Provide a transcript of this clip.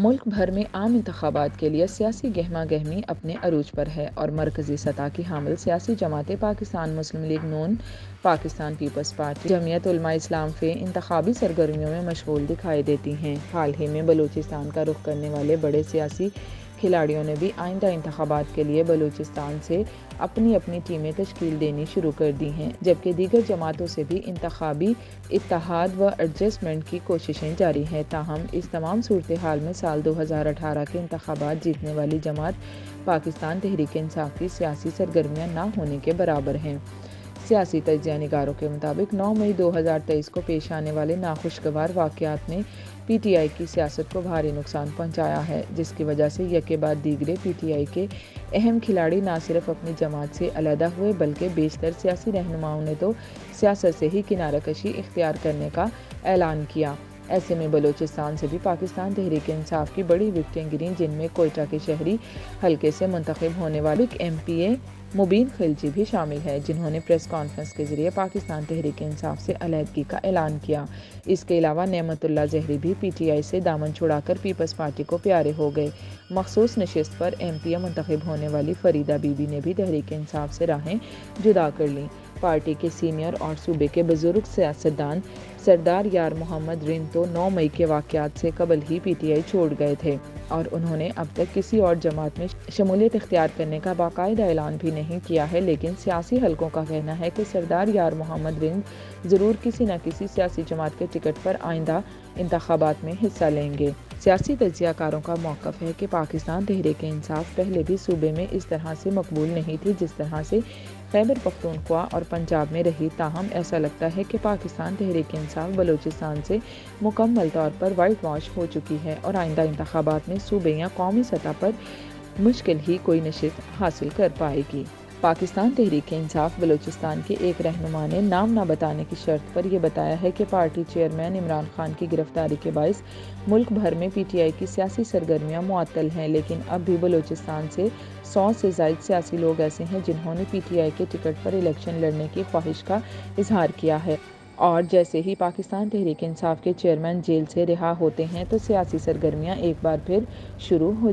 ملک بھر میں عام انتخابات کے لیے سیاسی گہما گہمی اپنے عروج پر ہے اور مرکزی سطح کی حامل سیاسی جماعتیں پاکستان مسلم لیگ نون، پاکستان پیپلز پارٹی، جمعیت علماء اسلام انتخابی سرگرمیوں میں مشغول دکھائی دیتی ہیں۔ حال ہی میں بلوچستان کا رخ کرنے والے بڑے سیاسی کھلاڑیوں نے بھی آئندہ انتخابات کے لیے بلوچستان سے اپنی اپنی ٹیمیں تشکیل دینی شروع کر دی ہیں، جبکہ دیگر جماعتوں سے بھی انتخابی اتحاد و ایڈجسٹمنٹ کی کوششیں جاری ہیں۔ تاہم اس تمام صورتحال میں سال 2018 کے انتخابات جیتنے والی جماعت پاکستان تحریک انصاف کی سیاسی سرگرمیاں نہ ہونے کے برابر ہیں۔ سیاسی تجزیہ نگاروں کے مطابق 9 مئی 2023 کو پیش آنے والے ناخوشگوار واقعات نے پی ٹی آئی کی سیاست کو بھاری نقصان پہنچایا ہے، جس کی وجہ سے یکے بعد دیگرے پی ٹی آئی کے اہم کھلاڑی نہ صرف اپنی جماعت سے علیحدہ ہوئے بلکہ بیشتر سیاسی رہنماؤں نے تو سیاست سے ہی کنارہ کشی اختیار کرنے کا اعلان کیا۔ ایسے میں بلوچستان سے بھی پاکستان تحریک انصاف کی بڑی وکٹیں گریں، جن میں کوئٹہ کے شہری حلقے سے منتخب ہونے والے ایم پی اے مبین خلجی بھی شامل ہے، جنہوں نے پریس کانفرنس کے ذریعے پاکستان تحریک انصاف سے علیحدگی کا اعلان کیا۔ اس کے علاوہ نعمت اللہ زہری بھی پی ٹی آئی سے دامن چھڑا کر پیپلز پارٹی کو پیارے ہو گئے۔ مخصوص نشست پر ایم پی اے منتخب ہونے والی فریدہ بی بی نے بھی تحریک انصاف سے راہیں جدا کر لیں۔ پارٹی کے سینئر اور صوبے کے بزرگ سیاستدان سردار یار محمد رند تو 9 مئی کے واقعات سے قبل ہی پی ٹی آئی چھوڑ گئے تھے اور انہوں نے اب تک کسی اور جماعت میں شمولیت اختیار کرنے کا باقاعدہ اعلان بھی نہیں کیا ہے، لیکن سیاسی حلقوں کا کہنا ہے کہ سردار یار محمد رند ضرور کسی نہ کسی سیاسی جماعت کے ٹکٹ پر آئندہ انتخابات میں حصہ لیں گے۔ سیاسی تجزیہ کاروں کا موقف ہے کہ پاکستان تحریک انصاف پہلے بھی صوبے میں اس طرح سے مقبول نہیں تھی جس طرح سے خیبر پختونخوا اور پنجاب میں رہی۔ تاہم ایسا لگتا ہے کہ پاکستان تحریک انصاف بلوچستان سے مکمل طور پر وائٹ واش ہو چکی ہے اور آئندہ انتخابات میں صوبے یا قومی سطح پر مشکل ہی کوئی نشست حاصل کر پائے گی۔ پاکستان تحریک انصاف بلوچستان کے ایک رہنما نے نام نہ بتانے کی شرط پر یہ بتایا ہے کہ پارٹی چیئرمین عمران خان کی گرفتاری کے باعث ملک بھر میں پی ٹی آئی کی سیاسی سرگرمیاں معطل ہیں، لیکن اب بھی بلوچستان سے 100 سے زائد سیاسی لوگ ایسے ہیں جنہوں نے پی ٹی آئی کے ٹکٹ پر الیکشن لڑنے کی خواہش کا اظہار کیا ہے، اور جیسے ہی پاکستان تحریک انصاف کے چیئرمین جیل سے رہا ہوتے ہیں تو سیاسی سرگرمیاں ایک بار پھر شروع ہو